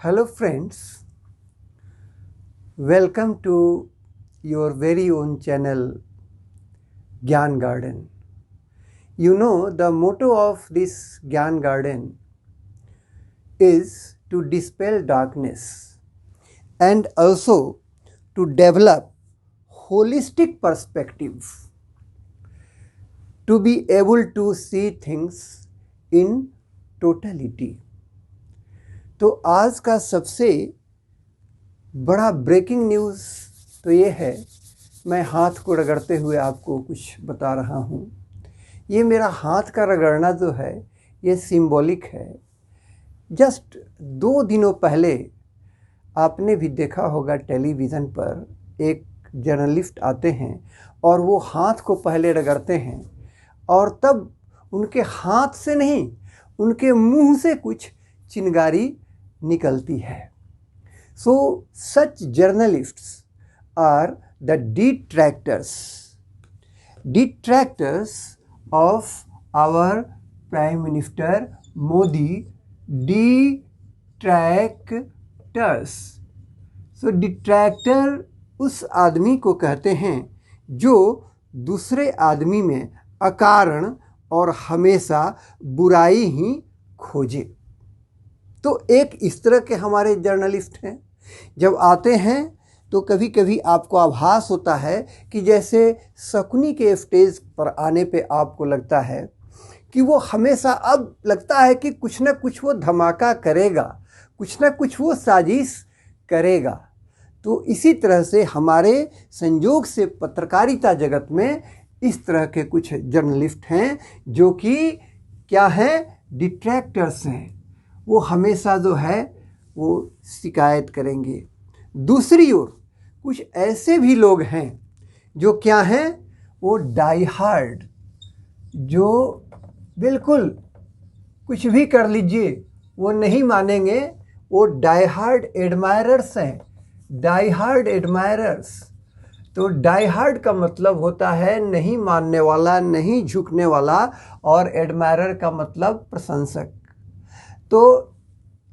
Hello friends, welcome to your very own channel Gyan Garden. You know, the motto of this Gyan Garden is to dispel darkness and also to develop holistic perspective, to be able to see things in totality. तो आज का सबसे बड़ा breaking news तो ये है, मैं हाथ को रगड़ते हुए आपको कुछ बता रहा हूँ। ये मेरा हाथ का रगड़ना जो है ये सिंबॉलिक है। जस्ट 2 दिनों पहले आपने भी देखा होगा टेलीविज़न पर एक जर्नलिस्ट आते हैं और वो हाथ को पहले रगड़ते हैं और तब उनके हाथ से नहीं, उनके मुंह से कुछ चिंगारी निकलती है। So such journalists are the detractors of our Prime Minister Modi. Detractors. So detractor उस आदमी को कहते हैं जो दूसरे आदमी में अकारण और हमेशा बुराई ही खोजे। तो एक इस तरह के हमारे जर्नलिस्ट हैं। जब आते हैं तो कभी कभी आपको आभास होता है कि जैसे शकुनी के स्टेज पर आने पे आपको लगता है कि वो हमेशा अब लगता है कि कुछ ना कुछ वो धमाका करेगा, कुछ ना कुछ वो साजिश करेगा। तो इसी तरह से हमारे संयोग से पत्रकारिता जगत में इस तरह के कुछ जर्नलिस्ट हैं जो कि क्या हैं, डिट्रैक्टर्स हैं। वो हमेशा जो है वो शिकायत करेंगे। दूसरी ओर कुछ ऐसे भी लोग हैं जो क्या हैं, वो डाई हार्ड, जो बिल्कुल कुछ भी कर लीजिए वो नहीं मानेंगे। वो डाई हार्ड एडमायरर्स हैं, डाई हार्ड एडमायरर्स। तो डाई हार्ड का मतलब होता है नहीं मानने वाला, नहीं झुकने वाला, और एडमायरर का मतलब प्रशंसक। तो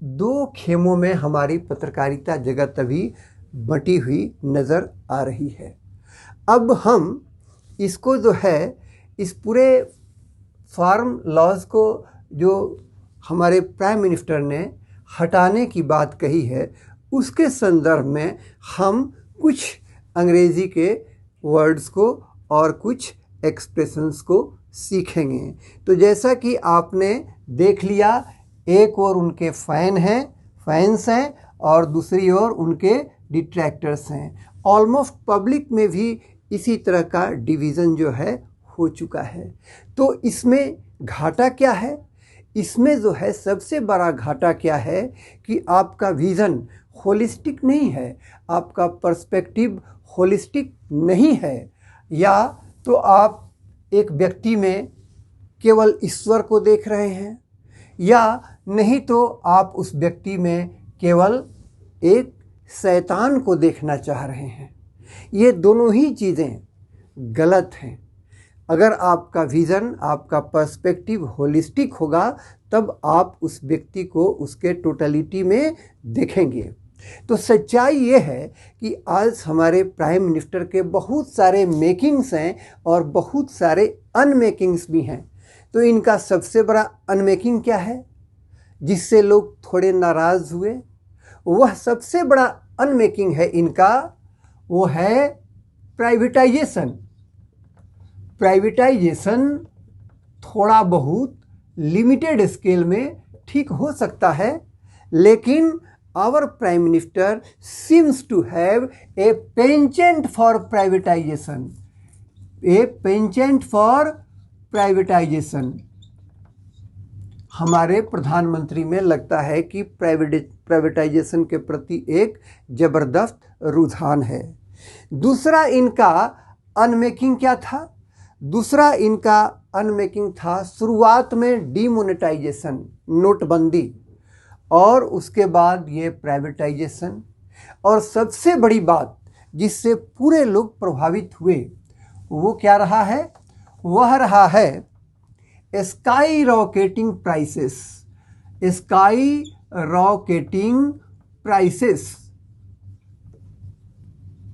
2 खेमों में हमारी पत्रकारिता जगत अभी बटी हुई नज़र आ रही है। अब हम इसको जो है, इस पूरे फार्म लॉज को जो हमारे प्राइम मिनिस्टर ने हटाने की बात कही है, उसके संदर्भ में हम कुछ अंग्रेज़ी के वर्ड्स को और कुछ एक्सप्रेशंस को सीखेंगे। तो जैसा कि आपने देख लिया, एक ओर उनके फैंस हैं और दूसरी ओर उनके डिट्रैक्टर्स हैं। ऑलमोस्ट पब्लिक में भी इसी तरह का डिवीज़न जो है हो चुका है। तो इसमें घाटा क्या है? इसमें जो है सबसे बड़ा घाटा क्या है कि आपका विज़न होलिस्टिक नहीं है, आपका पर्सपेक्टिव होलिस्टिक नहीं है। या तो आप एक व्यक्ति में केवल ईश्वर को देख रहे हैं, या नहीं तो आप उस व्यक्ति में केवल एक शैतान को देखना चाह रहे हैं। ये दोनों ही चीज़ें गलत हैं। अगर आपका विज़न, आपका पर्सपेक्टिव होलिस्टिक होगा तब आप उस व्यक्ति को उसके टोटलिटी में देखेंगे। तो सच्चाई ये है कि आज हमारे प्राइम मिनिस्टर के बहुत सारे मेकिंग्स हैं और बहुत सारे अनमेकिंग्स भी हैं। तो इनका सबसे बड़ा अनमेकिंग क्या है जिससे लोग थोड़े नाराज़ हुए? वह सबसे बड़ा अनमेकिंग है इनका, वो है प्राइवेटाइजेशन। प्राइवेटाइजेशन थोड़ा बहुत लिमिटेड स्केल में ठीक हो सकता है, लेकिन our prime minister seems to have a penchant for privatisation, a penchant for privatisation. हमारे प्रधानमंत्री में लगता है कि प्राइवेटाइजेशन के प्रति एक ज़बरदस्त रुझान है। दूसरा इनका अनमेकिंग क्या था? दूसरा इनका अनमेकिंग था शुरुआत में डीमोनेटाइजेशन, नोटबंदी, और उसके बाद ये प्राइवेटाइजेशन। और सबसे बड़ी बात जिससे पूरे लोग प्रभावित हुए वो क्या रहा है? वह रहा है sky rocketing prices, sky rocketing prices,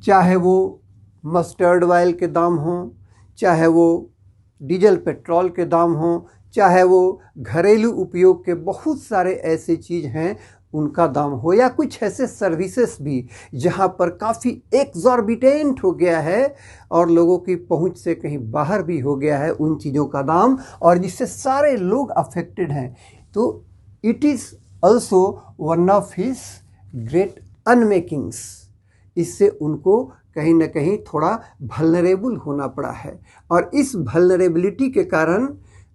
चाहे वो मस्टर्ड ऑयल के दाम हों, चाहे वो डीजल पेट्रोल के दाम हों, चाहे वो घरेलू उपयोग के बहुत सारे ऐसे चीज़ हैं उनका दाम हो, या कुछ ऐसे सर्विसेज भी जहां पर काफ़ी एक्सॉर्बिटेंट हो गया है और लोगों की पहुंच से कहीं बाहर भी हो गया है उन चीज़ों का दाम, और जिससे सारे लोग अफेक्टेड हैं। तो it is also one of his great unmakings. इससे उनको कहीं ना कहीं थोड़ा वल्नरेबल होना पड़ा है, और इस वल्नरेबिलिटी के कारण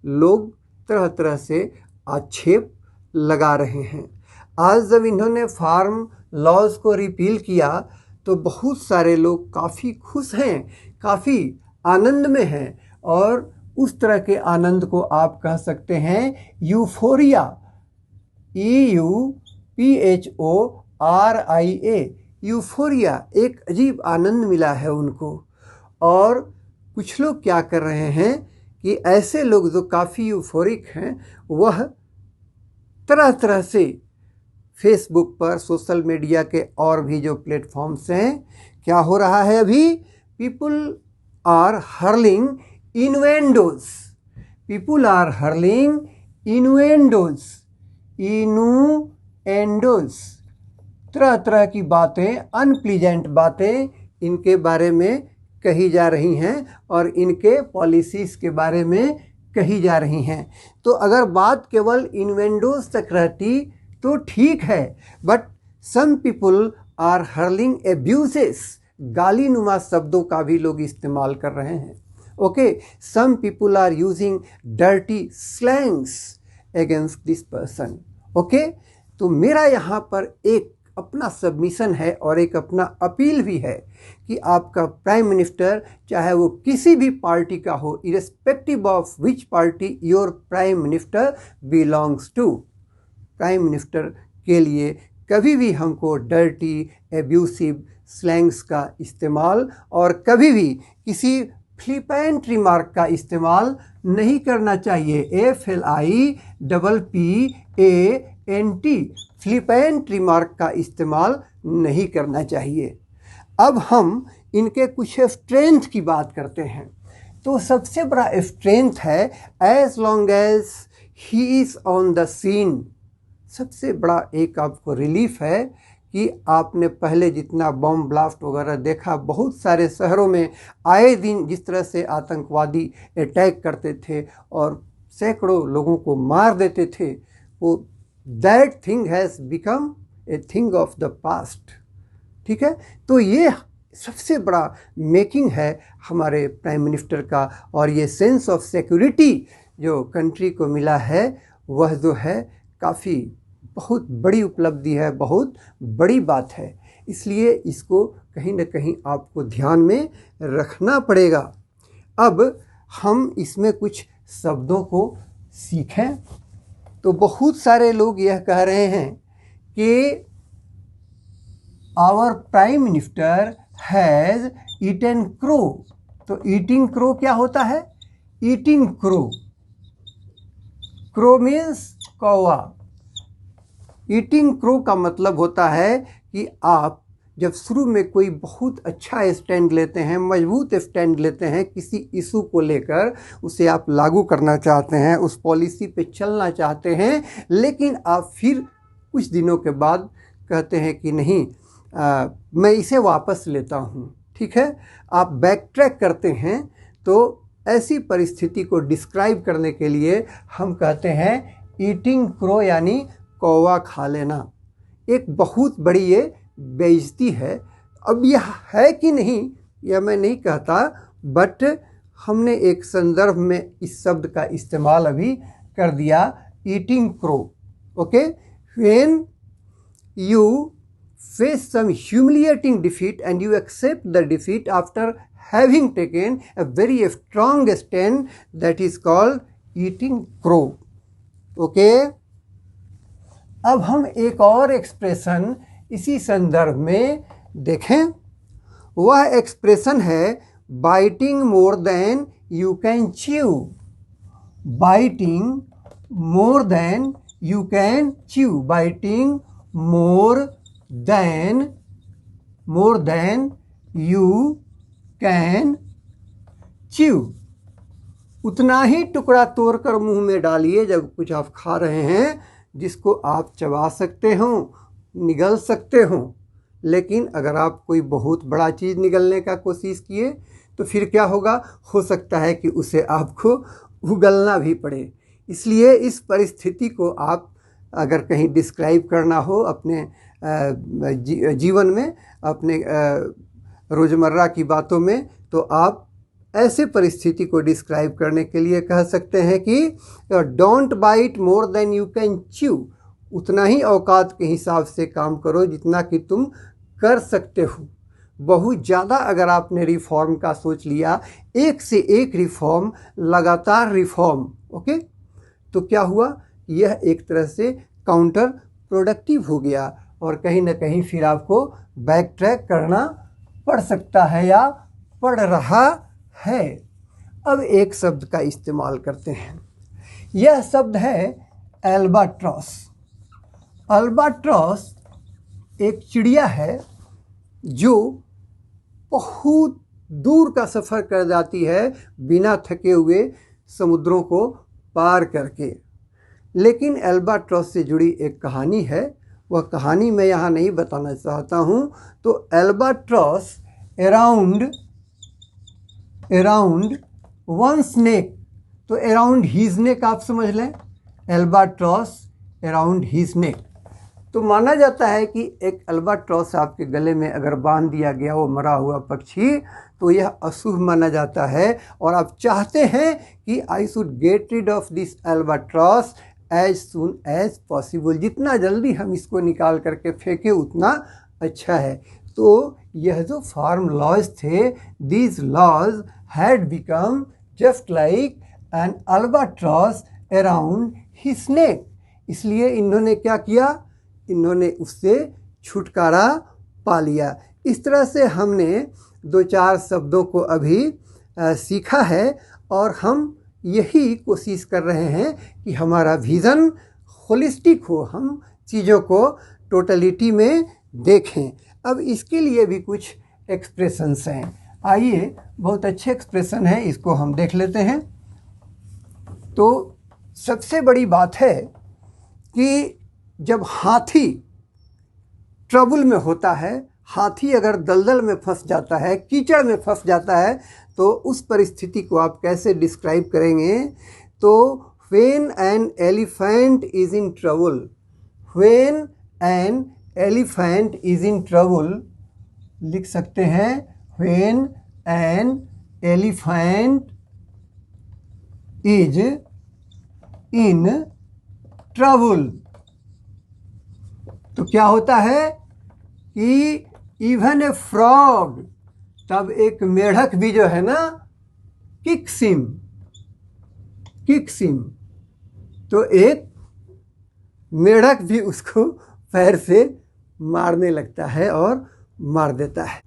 लोग तरह तरह से आक्षेप लगा रहे हैं। आज जब इन्होंने फार्म लॉज को रिपील किया तो बहुत सारे लोग काफ़ी खुश हैं, काफ़ी आनंद में हैं, और उस तरह के आनंद को आप कह सकते हैं यूफोरिया, EUPHORIA, यूफोरिया। एक अजीब आनंद मिला है उनको। और कुछ लोग क्या कर रहे हैं कि ऐसे लोग जो काफ़ी यूफोरिक हैं वह तरह तरह से फेसबुक पर, सोशल मीडिया के और भी जो प्लेटफॉर्म्स हैं, क्या हो रहा है अभी, people are hurling innuendos, people are hurling innuendos, innuendos, तरह तरह की बातें, अनप्लीजेंट बातें इनके बारे में कही जा रही हैं और इनके पॉलिसीज़ के बारे में कही जा रही हैं। तो अगर बात केवल इनवेंडोज तक रहती तो ठीक है, but some people are hurling abuses, गाली नुमा शब्दों का भी लोग इस्तेमाल कर रहे हैं। Okay, some people are using dirty slangs against this person. Okay, तो मेरा यहाँ पर एक अपना सबमिशन है और एक अपना अपील भी है कि आपका प्राइम मिनिस्टर, चाहे वो किसी भी पार्टी का हो, irrespective of which party your prime minister belongs to, prime minister के लिए कभी भी हमको डर्टी एब्यूसिव स्लैंग्स का इस्तेमाल और कभी भी किसी फ्लिपेंट रिमार्क का इस्तेमाल नहीं करना चाहिए। FLIPPANT, फ्लिपेंट रिमार्क का इस्तेमाल नहीं करना चाहिए। अब हम इनके कुछ स्ट्रेंथ की बात करते हैं। तो सबसे बड़ा स्ट्रेंथ है as long as he is on the scene. सबसे बड़ा एक आपको रिलीफ है कि आपने पहले जितना बम ब्लास्ट वगैरह देखा बहुत सारे शहरों में आए दिन, जिस तरह से आतंकवादी अटैक करते थे और सैकड़ों लोगों को मार देते थे, वो that thing has become a thing of the past. ठीक है, तो ये सबसे बड़ा मेकिंग है हमारे प्राइम मिनिस्टर का, और ये सेंस ऑफ सिक्योरिटी जो कंट्री को मिला है वह जो है काफ़ी बहुत बड़ी उपलब्धि है, बहुत बड़ी बात है। इसलिए इसको कहीं ना कहीं आपको ध्यान में रखना पड़ेगा। अब हम इसमें कुछ शब्दों को सीखें। तो बहुत सारे लोग यह कह रहे हैं कि our prime minister has eaten crow. तो ईटिंग क्रो क्या होता है? ईटिंग क्रो, क्रो मीन्स कौवा। ईटिंग क्रो का मतलब होता है कि आप जब शुरू में कोई बहुत अच्छा स्टैंड लेते हैं, मजबूत स्टैंड लेते हैं किसी इशू को लेकर, उसे आप लागू करना चाहते हैं, उस पॉलिसी पे चलना चाहते हैं, लेकिन आप फिर कुछ दिनों के बाद कहते हैं कि नहीं, मैं इसे वापस लेता हूँ। ठीक है, आप बैक ट्रैक करते हैं। तो ऐसी परिस्थिति को डिस्क्राइब करने के लिए हम कहते हैं ईटिंग क्रो, यानी कौवा खा लेना। एक बहुत बड़ी ये बेइज्जती है। अब यह है कि नहीं यह मैं नहीं कहता, बट हमने एक संदर्भ में इस शब्द का इस्तेमाल अभी कर दिया, eating crow. Okay, when you face some humiliating defeat and you accept the defeat after having taken a very strong stand, that is called eating crow. Okay? अब हम एक और एक्सप्रेशन इसी संदर्भ में देखें। वह एक्सप्रेशन है biting more than you can chew. Biting more than you can chew, biting more than you can chew. उतना ही टुकड़ा तोड़कर मुंह में डालिए जब कुछ आप खा रहे हैं जिसको आप चबा सकते हो, निगल सकते हो। लेकिन अगर आप कोई बहुत बड़ा चीज़ निगलने का कोशिश किए तो फिर क्या होगा, हो सकता है कि उसे आपको उगलना भी पड़े। इसलिए इस परिस्थिति को आप अगर कहीं डिस्क्राइब करना हो अपने जीवन में, अपने रोज़मर्रा की बातों में, तो आप ऐसे परिस्थिति को डिस्क्राइब करने के लिए कह सकते हैं कि don't bite more than you can chew. उतना ही औकात के हिसाब से काम करो जितना कि तुम कर सकते हो। बहुत ज़्यादा अगर आपने रिफॉर्म का सोच लिया, एक से एक रिफॉर्म, लगातार रिफॉर्म, ओके, तो क्या हुआ, यह एक तरह से काउंटर प्रोडक्टिव हो गया और कहीं ना कहीं फिर आपको बैक ट्रैक करना पड़ सकता है या पड़ रहा है। अब एक शब्द का इस्तेमाल करते हैं। यह शब्द है एल्बाट्रॉस। अल्बाट्रॉस एक चिड़िया है जो बहुत दूर का सफ़र कर जाती है बिना थके हुए समुद्रों को पार करके। लेकिन एल्बाट्रॉस से जुड़ी एक कहानी है, वह कहानी मैं यहाँ नहीं बताना चाहता हूँ। तो एल्बाट्रॉस अराउंड वन स्नेक, तो अराउंड हीज नेक आप समझ लें, एल्बाट्रॉस अराउंड हीज नेक। तो माना जाता है कि एक अल्बाट्रॉस आपके गले में अगर बांध दिया गया, वो मरा हुआ पक्षी, तो यह अशुभ माना जाता है और आप चाहते हैं कि I should get rid of this albatross as soon as possible. जितना जल्दी हम इसको निकाल करके फेंके उतना अच्छा है। तो यह जो फार्म लॉज थे, these laws had become just like an albatross around his neck. इसलिए इन्होंने क्या किया, इन्होंने उससे छुटकारा पा लिया। इस तरह से हमने दो चार शब्दों को अभी सीखा है और हम यही कोशिश कर रहे हैं कि हमारा विज़न होलिस्टिक हो, हम चीज़ों को टोटलिटी में देखें। अब इसके लिए भी कुछ एक्सप्रेशंस हैं। आइए, बहुत अच्छे एक्सप्रेशन हैं, इसको हम देख लेते हैं। तो सबसे बड़ी बात है कि जब हाथी ट्रबल में होता है, हाथी अगर दलदल में फंस जाता है, कीचड़ में फंस जाता है, तो उस परिस्थिति को आप कैसे डिस्क्राइब करेंगे? तो when an elephant is in trouble, when an elephant is in trouble लिख सकते हैं, when an elephant is in trouble. तो क्या होता है कि इवन ए फ्रॉग, तब एक मेढक भी जो है ना, किक्स हिम, तो एक मेढक भी उसको पैर से मारने लगता है और मार देता है।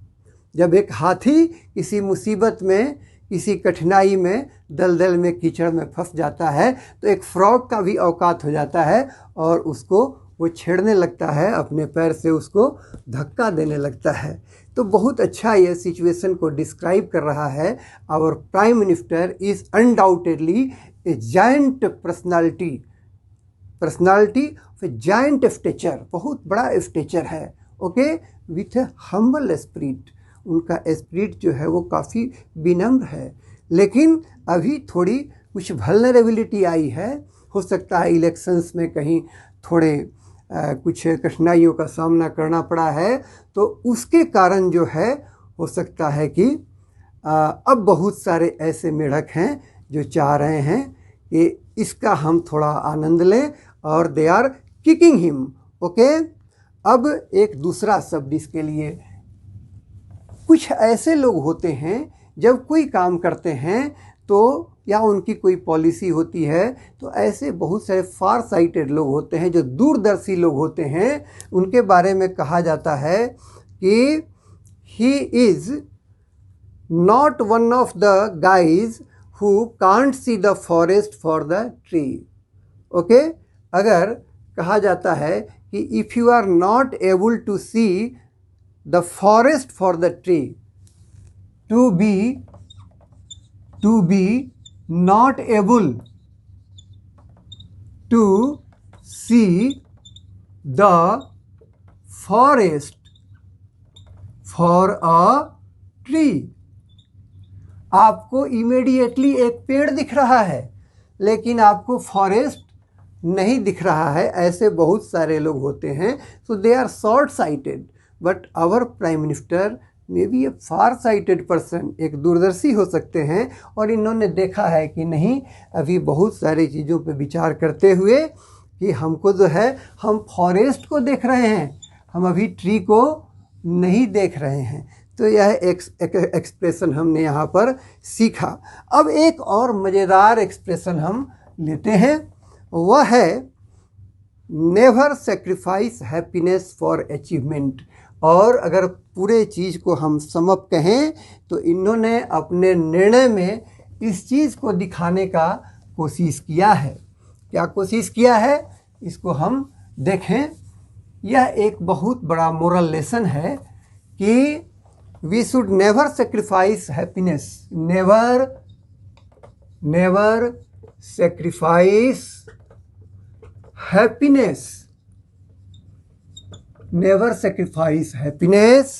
जब एक हाथी किसी मुसीबत में, किसी कठिनाई में, दलदल में, कीचड़ में फंस जाता है, तो एक फ्रॉग का भी औकात हो जाता है और उसको वो छेड़ने लगता है, अपने पैर से उसको धक्का देने लगता है। तो बहुत अच्छा ये सिचुएशन को डिस्क्राइब कर रहा है। Our prime minister is undoubtedly a giant personality of a giant stature, बहुत बड़ा स्टेचर है, okay, with a humble spirit. उनका स्पिरिट जो है वो काफ़ी विनम्र है, लेकिन अभी थोड़ी कुछ वल्नरेबिलिटी आई है। हो सकता है इलेक्शंस में कहीं थोड़े कुछ कठिनाइयों का सामना करना पड़ा है, तो उसके कारण जो है हो सकता है कि अब बहुत सारे ऐसे मेढक हैं जो चाह रहे हैं कि इसका हम थोड़ा आनंद लें और they are kicking him, okay. अब एक दूसरा शब्द इसके लिए, कुछ ऐसे लोग होते हैं जब कोई काम करते हैं तो, या उनकी कोई पॉलिसी होती है, तो ऐसे बहुत सारे फार साइटेड लोग होते हैं, जो दूरदर्शी लोग होते हैं। उनके बारे में कहा जाता है कि he is not one of the guys who can't see the forest for the tree, okay. अगर कहा जाता है कि if you are not able to see the forest for the tree, to be not able to see the forest for a tree. आपको immediately एक पेड़ दिख रहा है लेकिन आपको फॉरेस्ट नहीं दिख रहा है। ऐसे बहुत सारे लोग होते हैं। So they are short sighted, but our prime minister may be a far sighted person, एक दूरदर्शी हो सकते हैं और इन्होंने देखा है कि नहीं, अभी बहुत सारी चीज़ों पे विचार करते हुए कि हमको जो है, हम फॉरेस्ट को देख रहे हैं, हम अभी ट्री को नहीं देख रहे हैं। तो यह एक्सप्रेशन हमने यहाँ पर सीखा। अब एक और मज़ेदार एक्सप्रेशन हम लेते हैं, वह है never sacrifice happiness for achievement. और अगर पूरे चीज़ को हम समअप कहें तो इन्होंने अपने निर्णय में इस चीज़ को दिखाने का कोशिश किया है। क्या कोशिश किया है, इसको हम देखें। यह एक बहुत बड़ा मोरल लेसन है कि we should never sacrifice happiness, never sacrifice happiness, never sacrifice happiness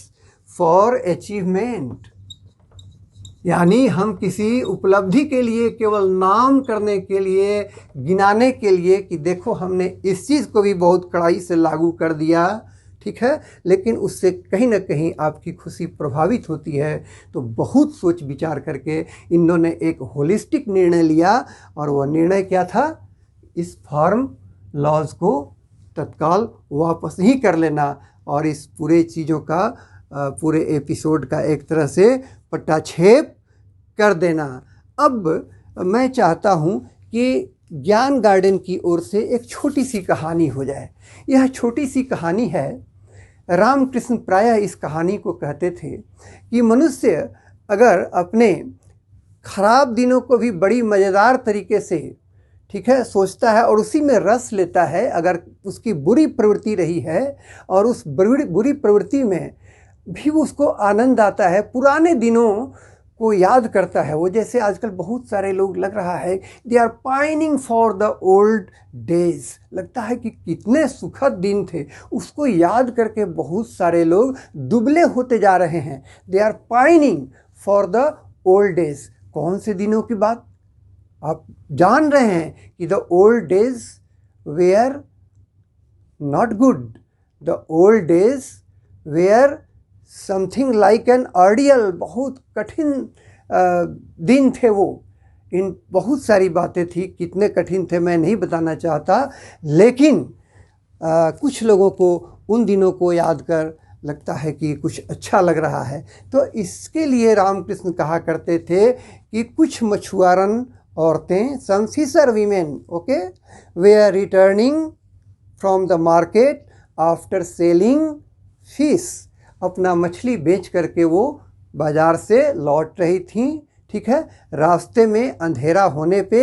for achievement. यानी हम किसी उपलब्धि के लिए, केवल नाम करने के लिए, गिनाने के लिए कि देखो हमने इस चीज़ को भी बहुत कड़ाई से लागू कर दिया, ठीक है, लेकिन उससे कहीं ना कहीं आपकी खुशी प्रभावित होती है। तो बहुत सोच विचार करके इन्होंने एक होलिस्टिक निर्णय लिया। और वह निर्णय क्या था, इस फार्म लॉज को तत्काल वापस ही कर लेना और इस पूरे चीज़ों का, पूरे एपिसोड का एक तरह से पट्टाछेप कर देना। अब मैं चाहता हूँ कि ज्ञान गार्डन की ओर से एक छोटी सी कहानी हो जाए। यह छोटी सी कहानी है, रामकृष्ण प्रायः इस कहानी को कहते थे कि मनुष्य अगर अपने खराब दिनों को भी बड़ी मज़ेदार तरीके से, ठीक है, सोचता है और उसी में रस लेता है, अगर उसकी बुरी प्रवृत्ति रही है और उस बुरी प्रवृत्ति में भी उसको आनंद आता है, पुराने दिनों को याद करता है। वो जैसे आजकल बहुत सारे लोग, लग रहा है they are pining for the old days, लगता है कि कितने सुखद दिन थे, उसको याद करके बहुत सारे लोग दुबले होते जा रहे हैं। They are pining for the old days. कौन से दिनों की बात आप जान रहे हैं कि the old days were not good, the old days were something like an ordeal, बहुत कठिन दिन थे वो। इन बहुत सारी बातें थी, कितने कठिन थे मैं नहीं बताना चाहता, लेकिन कुछ लोगों को उन दिनों को याद कर लगता है कि कुछ अच्छा लग रहा है। तो इसके लिए रामकृष्ण कहा करते थे कि कुछ मछुआरन औरतें, some fisher women, okay, they are returning from the market after selling fish, अपना मछली बेच करके वो बाज़ार से लौट रही थीं, ठीक है। रास्ते में अंधेरा होने पे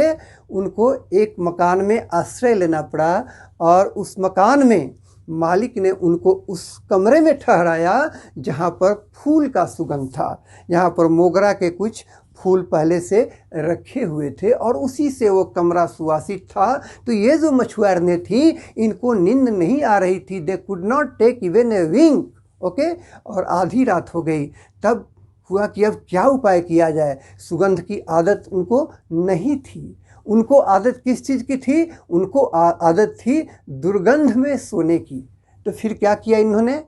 उनको एक मकान में आश्रय लेना पड़ा और उस मकान में मालिक ने उनको उस कमरे में ठहराया जहाँ पर फूल का सुगंध था, यहाँ पर मोगरा के कुछ फूल पहले से रखे हुए थे और उसी से वो कमरा सुवासित था। तो ये जो मछुआरने थी, इनको नींद नहीं आ रही थी, they could not take even a wink, okay. और आधी रात हो गई, तब हुआ कि अब क्या उपाय किया जाए। सुगंध की आदत उनको नहीं थी। उनको आदत किस चीज़ की थी? उनको आदत थी दुर्गंध में सोने की। तो फिर क्या किया इन्होंने?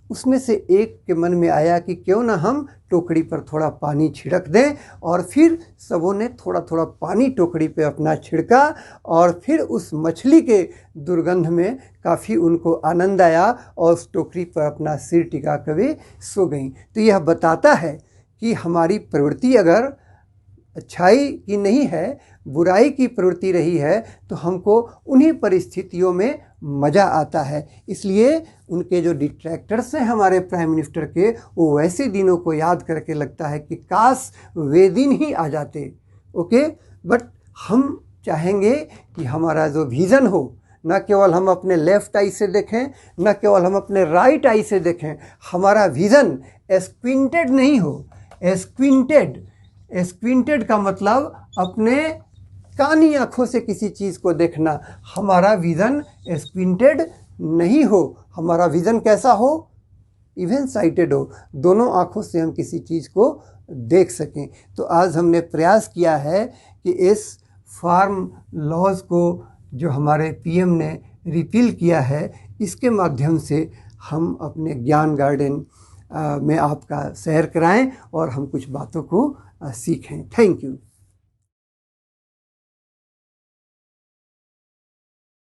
उसमें से एक के मन में आया कि क्यों ना हम टोकरी पर थोड़ा पानी छिड़क दें, और फिर सबों ने थोड़ा थोड़ा पानी टोकरी पे अपना छिड़का और फिर उस मछली के दुर्गंध में काफ़ी उनको आनंद आया और उस टोकरी पर अपना सिर टिका कर वे सो गईं। तो यह बताता है कि हमारी प्रवृत्ति अगर अच्छाई की नहीं है, बुराई की प्रवृत्ति रही है, तो हमको उन्हीं परिस्थितियों में मज़ा आता है। इसलिए उनके जो डिट्रैक्टर्स हैं हमारे प्राइम मिनिस्टर के, वो वैसे दिनों को याद करके लगता है कि काश वे दिन ही आ जाते, ओके। बट हम चाहेंगे कि हमारा जो विज़न हो, न केवल हम अपने लेफ्ट आई से देखें, न केवल हम अपने राइट आई से देखें। हमारा विज़न स्क्विंटेड नहीं हो। स्क्विंटेड का मतलब अपने कानी आँखों से किसी चीज़ को देखना। हमारा विज़न स्क्विंटेड नहीं हो, हमारा विज़न कैसा हो? इवन साइटेड हो, दोनों आँखों से हम किसी चीज़ को देख सकें। तो आज हमने प्रयास किया है कि इस फार्म लॉज को जो हमारे पीएम ने रिपील किया है, इसके माध्यम से हम अपने ज्ञान गार्डन में आपका सैर कराएं और हम कुछ बातों को सीखें। Thank you.